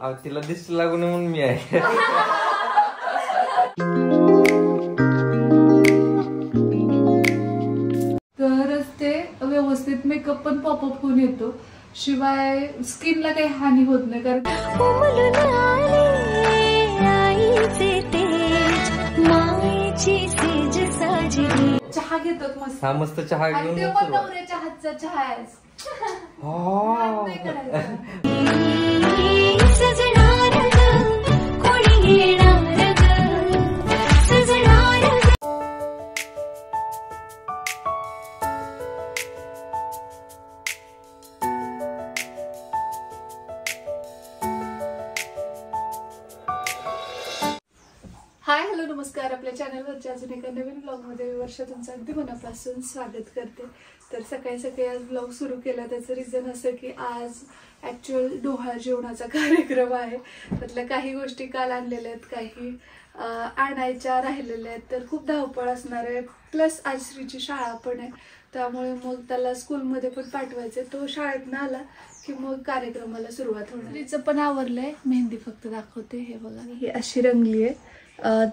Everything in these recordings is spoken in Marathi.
तिला दिसू लागू नये म्हणून मी आहे. तरच ते व्यवस्थित मेकअप पण पॉपअप होऊन येतो, शिवाय स्किनला काही हानी होत नाही. कारण चहा घेतात मस्त. हा मस्त चहा घेऊन ते पण नवऱ्याच्या हातचा चहा आहे. हाय हॅलो नमस्कार. आपल्या चॅनलवरच्या अजून एका नवीन ब्लॉगमध्ये वर्ष तुमचं अगदी मनापासून स्वागत करते. तर सकाळी सकाळी आज ब्लॉग सुरू केला. त्याचं रिझन असं की आज ॲक्च्युअल डोहाळ जेवणाचा कार्यक्रम आहे. त्यातल्या काही गोष्टी काल आणलेल्या आहेत, काही आणायच्या राहिलेल्या आहेत. तर खूप धावपळ असणार आहे. प्लस आज श्रीची शाळा पण आहे, त्यामुळे मग त्याला स्कूलमध्ये पण पाठवायचं. तो शाळेतनं आला की मग कार्यक्रमाला सुरुवात होणार. श्रीचं पण आवरलंय. मेहंदी फक्त दाखवते. हे बघा, ही अशी रंगली आहे.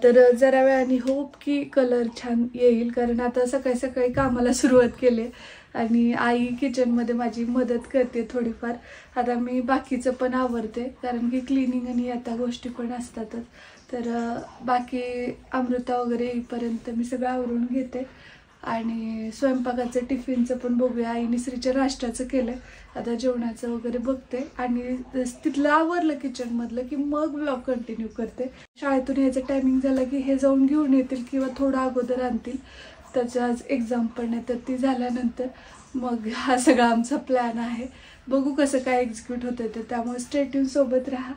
तर जरा वेळाने होप की कलर छान येईल, कारण आता सकाळी सकाळी कामाला सुरुवात केली आणि आई किचनमध्ये माझी मदत करते थोडीफार. आता मी बाकीचं पण आवरते, कारण की क्लिनिंग आणि आता गोष्टी पण असतातच. तर बाकी अमृता वगैरे येईपर्यंत मी सगळं आवरून घेते आणि स्वयंपाकाचं टिफिनचं पण बघूया. आईने श्रीच्या नाश्त्याचं केलं, आता जेवणाचं वगैरे बघते आणि तिथलं आवरलं किचनमधलं की मग ब्लॉग कंटिन्यू करते. शाळेतून यायचं टायमिंग झालं की हे जाऊन घेऊन येतील किंवा थोडं अगोदर आणतील. त्याचं आज एक्झाम पण आहे, तर ती झाल्यानंतर मग हा सगळा आमचा प्लॅन आहे. बघू कसं काय एक्झिक्यूट होतं ते. त्यामुळे स्टे ट्यून सोबत राहा.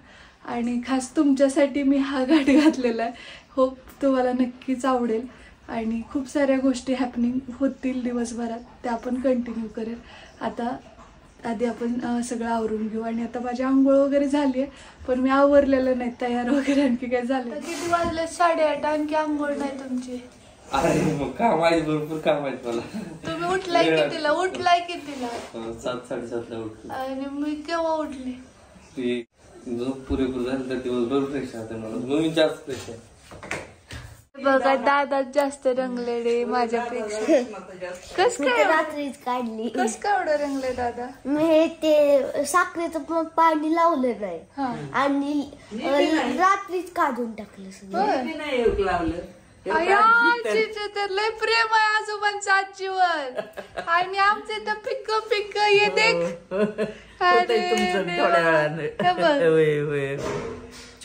आणि खास तुमच्यासाठी मी हा घाट घातलेला आहे. होप तुम्हाला नक्कीच आवडेल आणि खूप साऱ्या गोष्टी हॅपनिंग होतील दिवसभरात, त्या पण कंटिन्यू करेल. आता आधी आपण सगळं आवरून घेऊ. आणि आता माझी आंघोळ वगैरे झाली आहे, पण मी आवरलेलं नाही, तयार वगैरे आणखी काय झालं. किती वाजले? 8:30. आणखी आंघोळ नाही तुमची? मग काम आहे, भरपूर काम आहेत मला. तुम्ही उठलाय कितीला? उठलाय कितीला? 7-7:30ला उठलो. आणि मी केव्हा उठले? ती झोप पुरेपूर झाली तर दिवसभर फ्रेश राहते. मला मी जास्त फ्रेश आहे. बघा दादा जास्त रंगले माझ्यापेक्षा. कस काय रात्रीच काढली? कस काय एवढं रंगले दादा? मी ते साखरेचं पाणी लावलं नाही आणि रात्रीच काढून टाकलं सगळं. आजीचं तर लय प्रेम आहे आजोबांचं आजीवर. आणि आमचे तर फिक्क फिक्क ये देख.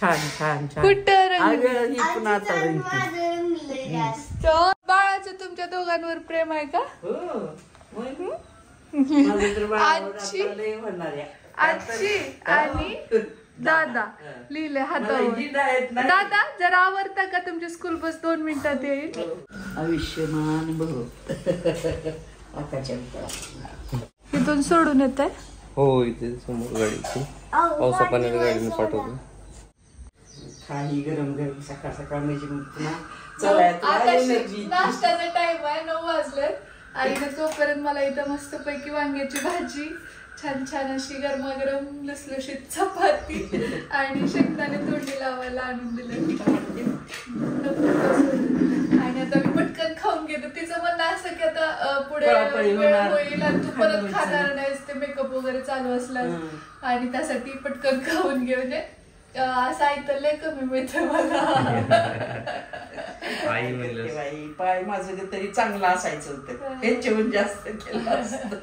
छान छान छान. कुठं आता बाळाचं तुमच्या दोघांवर प्रेम आहे का? आजी आणि दादा लिहिले हातावर. दादा जरा आवडता का? तुमची स्कूल बस 2 मिनिटात येईल. आयुष्यमान भव. इथून सोडून येत आहे. हो, इथे समोर गाडी. पावसा पाण्याच्या गाडीने पाठवतो. काही गरम गरम सकाळ सकाळ नाश्त्याचा टाइम आहे. 9 वाजले. आईने तोपर्यंत मला इथं मस्त पैकी वांग्याची भाजी, छान छान अशी गरमागरम लसलशीत चपाती आणि शेंगदाणे तोंडी लावायला आणून दिले. आणि आता मी पटकन खाऊन घेते. तिचं म्हणणं असं की आता पुढे होईल आणि तू परत खाणार नाहीस, ते मेकअप वगैरे चालू असला आणि त्यासाठी पटकन खाऊन घे. म्हणजे असं ऐकतं लय कमी मिळतं मला. आई म्हणलं पाय माझं तरी चांगलं असायचं होतं, हे जेवण जास्त केलं असतं.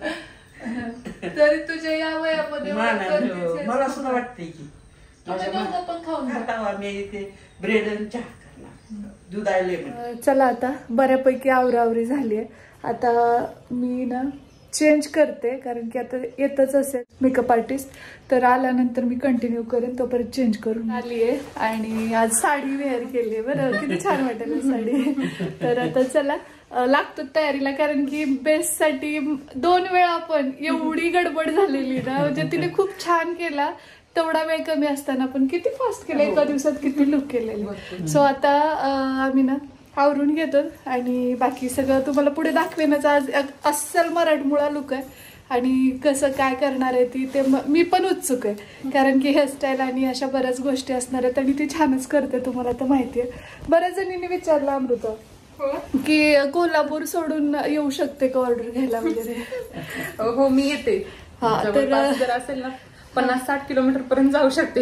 तरी तुझ्या या वयामध्ये मला सुद्धा वाटतंय की पण खाऊन मी ते ब्रेड आणि चहा करणार, दूध आले. चला आता बऱ्यापैकी आवरावरी झाली आहे. आता मी ना चेंज करते, कारण की आता येतच असेल मेकअप आर्टिस्ट, तर आल्यानंतर मी कंटिन्यू करेन. तोपर्यंत चेंज करून आली आहे आणि आज साडी वेअर केली आहे. बरं, किती छान वाटेल साडी. तर आता चला लागतो तयारीला, कारण की बेससाठी 2 वेळा पण एवढी गडबड झालेली ना, म्हणजे तिने खूप छान केला. तेवढा वेळ कमी असताना पण किती फास्ट केलं, एका दिवसात किती लुक केलेले. सो आता आम्ही ना आवरून घेतो आणि बाकी सगळं तुम्हाला पुढे दाखवेनच. आज अस्सल मराठमोळा लुक आहे आणि कसं काय करणार आहे ती ते मी पण उत्सुक आहे, कारण की हेअरस्टाईल आणि अशा बऱ्याच गोष्टी असणार आहेत आणि ती छानच करते, तुम्हाला तर माहिती आहे. बऱ्याच जणींनी विचारलं अमृता की कोल्हापूर सोडून येऊ शकते का ऑर्डर घ्यायला वगैरे. हो मी येते. हा तर जर असेल ना 50-60 किलोमीटर पर्यंत जाऊ शकते.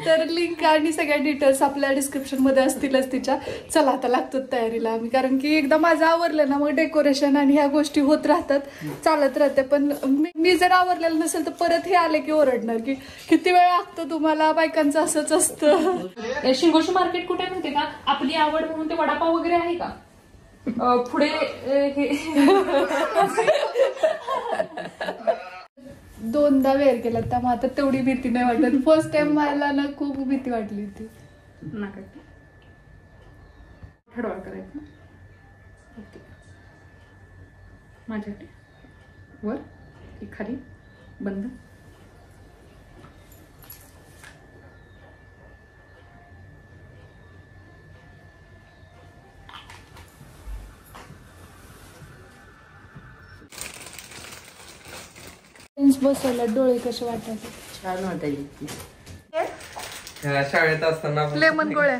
तर लिंक आणि सगळ्या डिटेल्स आपल्या डिस्क्रिप्शन मध्ये असतीलच तिच्या. चला आता लागतो तयारीला आम्ही, कारण की एकदा माझं आवरलं ना मग डेकोरेशन आणि ह्या गोष्टी होत राहतात, चालत राहते. पण मी जर आवरलेलं नसेल तर परत हे आले की ओरडणार की किती वेळ लागतो तुम्हाला, बायकांचं असंच असतं. शिंगोशी मार्केट कुठे माहितीये का? आपली आवड म्हणून ते वडापाव वगैरे आहे का पुढे हे 2दा वेअर केला त्यामुळे आता तेवढी भीती नाही वाटत. फर्स्ट टाइम मला ना खूप भीती वाटली होती. नका हडवाळ करायचं माझ्याकडे वर की खाली बंद. बसवला डोळे कसे वाटायचे, छान वाटायची. शाळेत असताना लेमन गोळ्या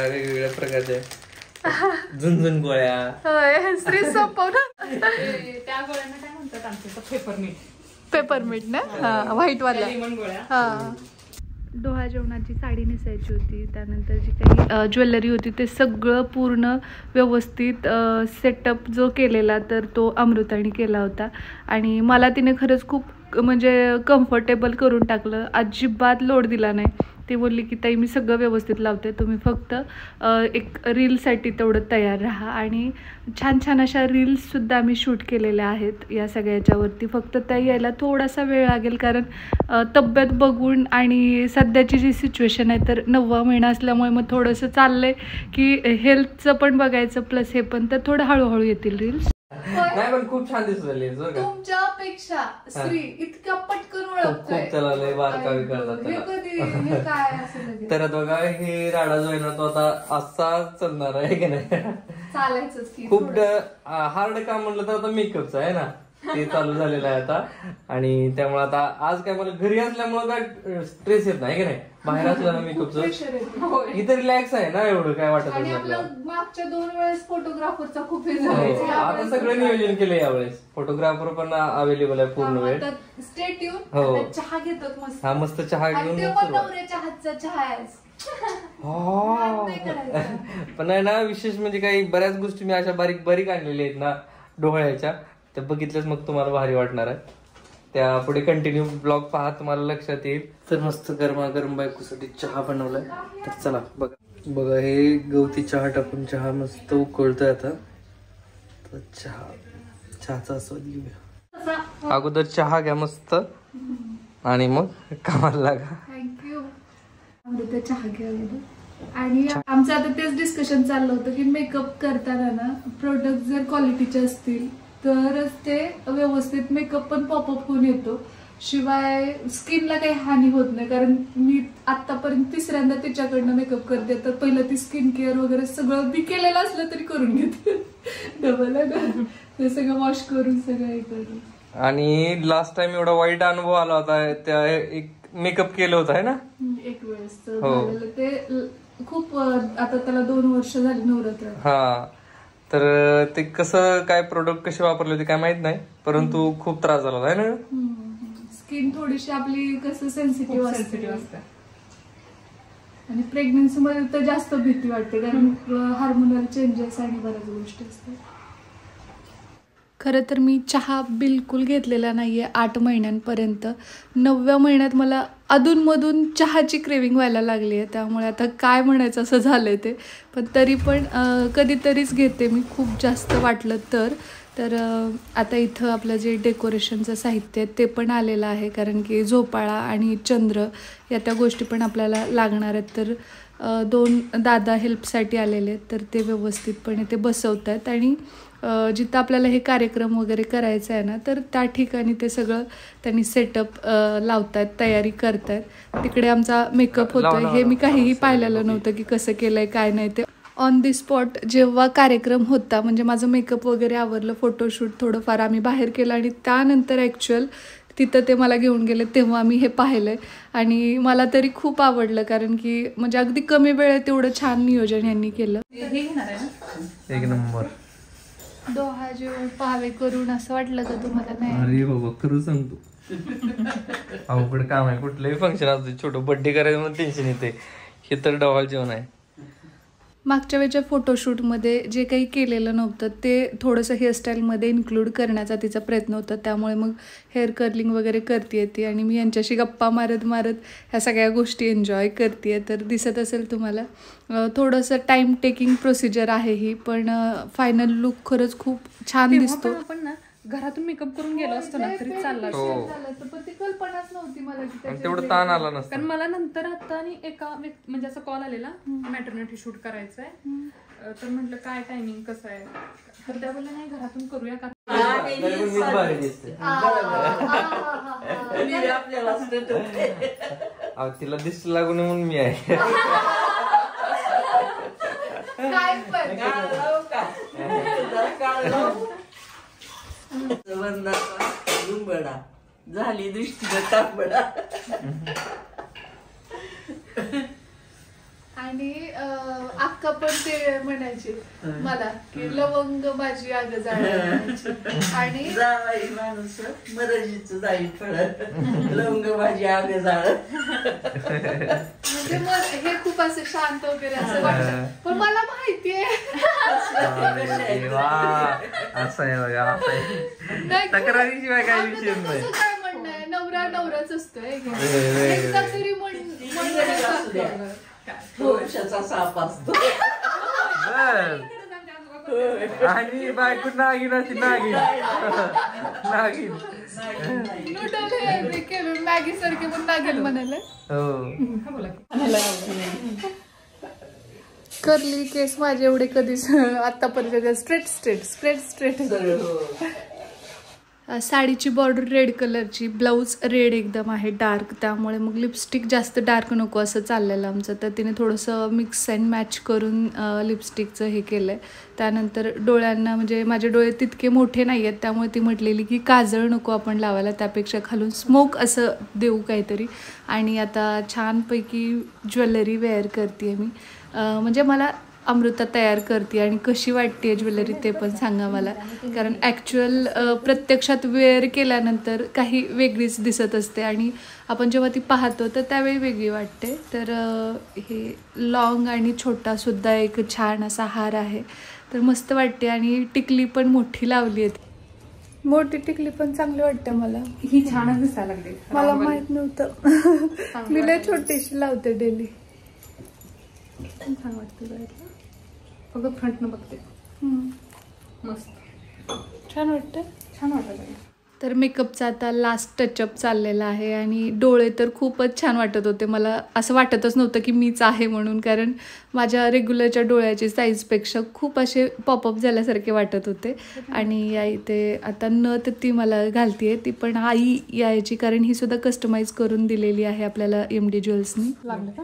वेगवेगळ्या प्रकारच्या झुंझुन गोळ्या. होय श्री सोपव ना त्या गोळ्यांना काय म्हणतात आमच्या पेपरमीट. पेपरमीट ना व्हाईट वाला. लेमन गोळ्या. हा डोहा जेवणाची साडी नेसायची होती, त्यानंतर जी काही ज्वेलरी होती ते सगळं पूर्ण व्यवस्थित सेटअप जो केलेला तर तो अमृताने केला होता. आणि मला तिने खरंच खूप म्हणजे कम्फर्टेबल करून टाकलं, अजिबात लोड दिला नाही. ती बोलली की ताई मी सगळं व्यवस्थित लावते, तुम्ही फक्त एक रीलसाठी तेवढं तयार राहा. आणि छान छान अशा रील्ससुद्धा आम्ही शूट केलेल्या आहेत या सगळ्याच्यावरती. फक्त त्या यायला थोडासा वेळ लागेल, कारण तब्येत बघून आणि सध्याची जी सिच्युएशन आहे तर 9वा महिना असल्यामुळे मग थोडंसं चाललं आहे की हेल्थचं पण बघायचं प्लस हे पण, तर थोडं हळूहळू येतील रील्स. नाही पण खूप छान दिसू राहिली बरं का. तुमच्यापेक्षा श्री इतका पटकन ओळखतोय. खूप त्याला लय बारकावी करतात त्याला. तर बघा हे राडा जो आहे ना तो आता असा चालणार आहे की नाही. चालायचंच की खूप हार्ड काम म्हटलं तर आता मेकअपचं आहे ना ते चालू झालेलं आहे आता. आणि त्यामुळे आता आज काय मला घरी असल्यामुळे काय स्ट्रेस येत नाही की नाही. बाहेर असलं ना मेकअपचं इथं रिलॅक्स आहे ना, एवढं काय वाटत नाही. मागच्या 2 वेळेस फोटोग्राफरचा खूप आता सगळं नियोजन केलं यावेळेस. फोटोग्राफर पण अवेलेबल आहे पूर्ण वेळ. Stay tune. हो. चहा घेतात मस्त. हा मस्त चहा घेऊन नवऱ्याच्या हातचा चहा आहे. पण नाही ना विशेष म्हणजे काही बऱ्याच गोष्टी मी अशा बारीक बारीक आणलेल्या आहेत ना डोळ्याच्या, त्या बघितल्याच मग तुम्हाला भारी वाटणार आहे. त्या पुढे कंटिन्यू ब्लॉग पहा, तुम्हाला लक्षात येईल. तर मस्त गरमागरम बायकोसाठी चहा बनवलाय. तर चला बघा हे गवती चहा टाकून चहा मस्त उकळतोय आता. तर चहाचा आस्वाद घेऊया. अगोदर चहा घ्या मस्त आणि मग कामाला लागा. थँक्यू. अमृता चहा घ्या. आणि आमचं आता तेच डिस्कशन चाललं होतं की मेकअप करताना ना प्रोडक्ट जर क्वालिटीचे असतील तरच ते व्यवस्थित मेकअप पण पॉपअप होऊन येतो, शिवाय स्किनला काही हानी होत नाही. कारण मी आतापर्यंत 3ऱ्यांदा तिच्याकडनं मेकअप करते, तर पहिलं ती स्किन केअर वगैरे सगळं मी केलेलं असलं तरी करून घेते. डबल ते सगळं वॉश करून सगळं हे करून. आणि लास्ट टाइम एवढा वाईट अनुभव आला होता, त्या एक मेकअप केलं होतं आहे ना एक वेळेस. ते खूप आता त्याला 2 वर्ष झाली नवरात्र. हा तर ते कसं काय प्रोडक्ट कसे वापरले होते काय माहित नाही, परंतु खूप त्रास झाला आहे ना. स्किन थोडीशी आपली कसं सेन्सिटिव्ह असते आणि प्रेग्नन्सी मध्ये तर जास्त भीती वाटते, कारण हार्मोनल चेंजेस आणि बऱ्याच गोष्टी असतात. खरं तर मी चहा बिलकुल घेतलेला नाही आहे 8 महिन्यांपर्यंत. 9व्या महिन्यात मला अधूनमधून चहाची क्रेविंग व्हायला लागली आहे, त्यामुळे आता काय म्हणायचं असं झालं आहे ते. पण तरी पण कधीतरीच घेते मी, खूप जास्त वाटलं तर आता इथं आपलं जे डेकोरेशनचं साहित्य आहे ते पण आलेलं आहे, कारण की झोपाळा आणि चंद्र या त्या गोष्टी पण आपल्याला लागणार आहेत. तर 2 दादा हेल्पसाठी आलेले आहेत, तर ते व्यवस्थितपणे ते बसवत आहेत. आणि जिथं आपल्याला हे कार्यक्रम वगैरे करायचं आहे ना तर त्या ठिकाणी ते सगळं त्यांनी सेटअप लावतायत, तयारी करतायत. तिकडे आमचा मेकअप होतोय, हे मी काहीही पाहिलेलं नव्हतं की कसं केलंय काय नाही ते. ऑन दी स्पॉट जेव्हा कार्यक्रम होता, म्हणजे माझं मेकअप वगैरे आवरलं, फोटोशूट थोडंफार आम्ही बाहेर केलं आणि त्यानंतर ॲक्च्युअल तिथं ते मला घेऊन गेले तेव्हा मी हे पाहिलं आणि मला तरी खूप आवडलं, कारण की म्हणजे अगदी कमी वेळेत एवढं छान नियोजन यांनी केलं. एक नंबर. डोहा जेवण पाहावे करून असं वाटलं का तुम्हाला? नाही अरे बाबा खरं सांगतो, अवघड काम आहे. कुठलंही फंक्शन असतं, छोटं बर्थडे करायचं म्हणून टेन्शन येते, हे तर डवाल जेवण आहे. मागच्या वेळेच्या फोटोशूटमध्ये जे काही केलेलं नव्हतं ते थोडंसं हेअरस्टाईलमध्ये इन्क्लूड करण्याचा तिचा प्रयत्न होता, त्यामुळे मग हेअर कर्लिंग वगैरे करते ती आणि मी यांच्याशी गप्पा मारत मारत ह्या सगळ्या गोष्टी एन्जॉय करते. तर दिसत असेल तुम्हाला थोडंसं टाईम टेकिंग प्रोसिजर आहे ही, पण फायनल लुक खरंच खूप छान दिसतो. आपण ना घरातून मेकअप करून गेलो असतो ना तरी चालला, पण ती कल्पनाच नव्हती मला की तेवढं ताण आला नसतं. कारण मला नंतर आता आणि एका म्हणजे असा कॉल आलेला मॅटर्निटी शूट करायचंय, तर म्हटलं काय टायमिंग कसं आहे, तर त्या बोलल्या नाही घरातून करूया का. तिला दिसत लागू नये म्हणून मी आहे. बडा झाली दृष्टीने तापडा. आणि अक्का पण ते म्हणायची मला की लवंग माझी आग जाळायची आणि जावाई माणूस मरजीच जाई फळत लवंग माझी आग जाळ. म्हणजे मग हे खूप असं शांत वगैरे असं वाटतं, पण मला माहितीये असं आहे बघा, असं आहे. तक्रारीशिवाय काय विषय नाही. काय म्हणणं आहे, नवरा नवराच असतोय, एकदा तरी वर्षाचा साप असतो आणि बायको नागिन असते, नागिन नागिन नूडल मॅगी सारखे पण नागिन म्हणाले. कर्ली केस माझे एवढे कधीच आतापर्यंत स्ट्रेट. साडीची बॉर्डर रेड कलरची, ब्लाऊज रेड एकदम आहे डार्क, त्यामुळे मग लिपस्टिक जास्त डार्क नको असं चाललेलं आमचं, तर तिने थोडंसं मिक्स अँड मॅच करून लिपस्टिकचं हे केलं आहे. त्यानंतर डोळ्यांना, म्हणजे माझे डोळे तितके मोठे नाही आहेत, त्यामुळे ती म्हटलेली की काजळ नको आपण लावायला, त्यापेक्षा खालून स्मोक असं देऊ काहीतरी. आणि आता छानपैकी ज्वेलरी वेअर करते मी, म्हणजे मला अमृता तयार करते आणि कशी वाटते ज्वेलरी ते पण सांगा मला, कारण ॲक्च्युअल प्रत्यक्षात वेअर केल्यानंतर काही वेगळीच दिसत असते आणि आपण जेव्हा ती पाहतो तर त्यावेळी वेगळी वाटते. तर हे लॉंग आणि छोटासुद्धा एक छान असा हार आहे, तर मस्त वाटते आणि टिकली पण मोठी लावली आहे. मोठी टिकली पण चांगली वाटते मला, ही छानच दिसायला लागली. मला माहित नव्हतं, मी लय छोटीशी लावते डेली. छान वाटतं बघ, फ्रंट न बघते मस्त छान वाटतं. तर मेकअपचा आता लास्ट टचअप चाललेला आहे आणि डोळे तर खूपच छान वाटत होते. मला असं वाटतच नव्हतं की मीच आहे म्हणून, कारण माझ्या रेग्युलरच्या डोळ्याची साईजपेक्षा खूप असे पॉपअप झाल्यासारखे वाटत होते. आणि आई ते आता नथ ती मला घालतीये, ती पण आई यायची, कारण ही सुद्धा कस्टमाइज करून दिलेली आहे आपल्याला MD ज्वेल्सनी. लागलं का?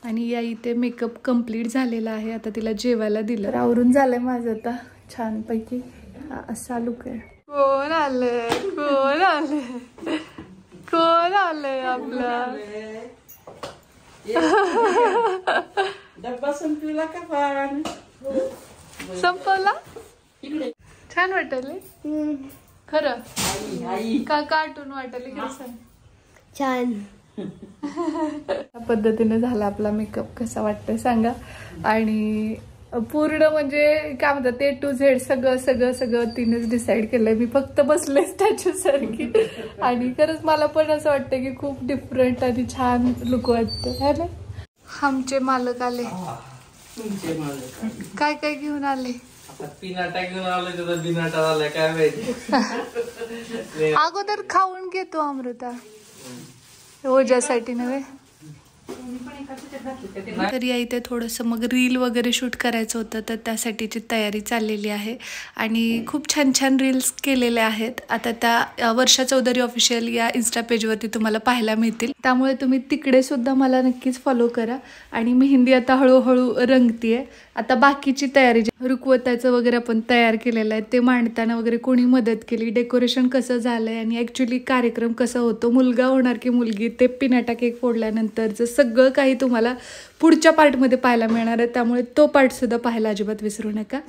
आणि या इथे मेकअप कम्प्लीट झालेला आहे, आता तिला जेवायला दिलं. आवरून झालंय माझं आता छानपैकी, असा लुक आहे. कोण आलंय आपला डब्बा संपला का पान संपवला. छान वाटले खरं का कार्टून वाटले खरं सांग. छान पद्धतीने झाला आपला मेकअप. कसा वाटतंय सांगा. आणि पूर्ण म्हणजे काय म्हणतात A to Z सगळं तिनेच डिसाईड केलंय. मी फक्त बसले स्टॅच्यू सारखी. आणि खरंच मला पण असं वाटतं की खूप डिफरंट आणि छान लुक वाटतं है ना. आमचे मालक आले. काय काय घेऊन आले. पिनाटा घेऊन आलो तिथं. बिनाटा आलाय काय माहिती. अगोदर खाऊन घेतो अमृता ओजासाठी नव्हे. तर या इथे थोडंसं मग रील वगैरे शूट करायचं होतं, तर त्यासाठीची तयारी चाललेली आहे आणि खूप छान छान रील्स केलेल्या आहेत. आता त्या वर्षा चौधरी ऑफिशियल या इन्स्टा पेजवरती तुम्हाला पाहायला मिळतील, त्यामुळे तुम्ही तिकडे सुद्धा मला नक्कीच फॉलो करा. आणि मेहंदी आता हळूहळू रंगतीये. आता बाकीची तयारी रुकवताचं वगैरे आपण तयार केलेलं आहे, ते मांडताना वगैरे कोणी मदत केली, डेकोरेशन कसं झालंय आणि ॲक्च्युली कार्यक्रम कसा होतो, मुलगा होणार की मुलगी, ते पिनाटा केक फोडल्यानंतरचं सगळं काही तुम्हाला पुढच्या पार्टमध्ये पाहायला मिळणार आहे. त्यामुळे तो पार्ट सुद्धा पाहायला अजिबात विसरू नका.